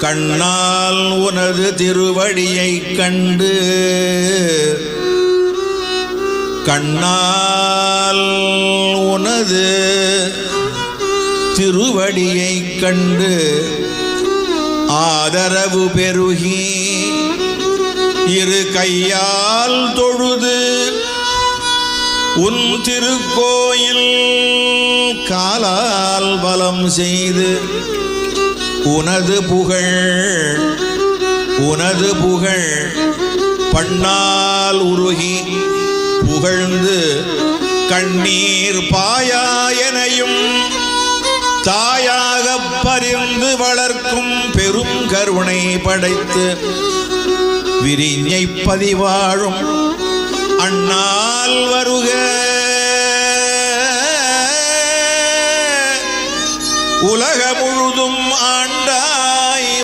கண்ணால் உனது திருவடியை கண்டு கண்ணால் உனது திருவடியை கண்டு ஆதரவு பெருகி இரு கையால் தொழுது உன் திருக்கோயில் காலால் பலம் செய்து உனது புகழ் பண்ணால் உருகி புகழ்ந்து கண்ணீர் பாயாயனையும் தாயாக பரிந்து வளர்க்கும் பெரும் கருணை படைத்து விரிஞை பதிவாழும் அண்ணால் வருக உலக முழுதும் ஆண்டாய்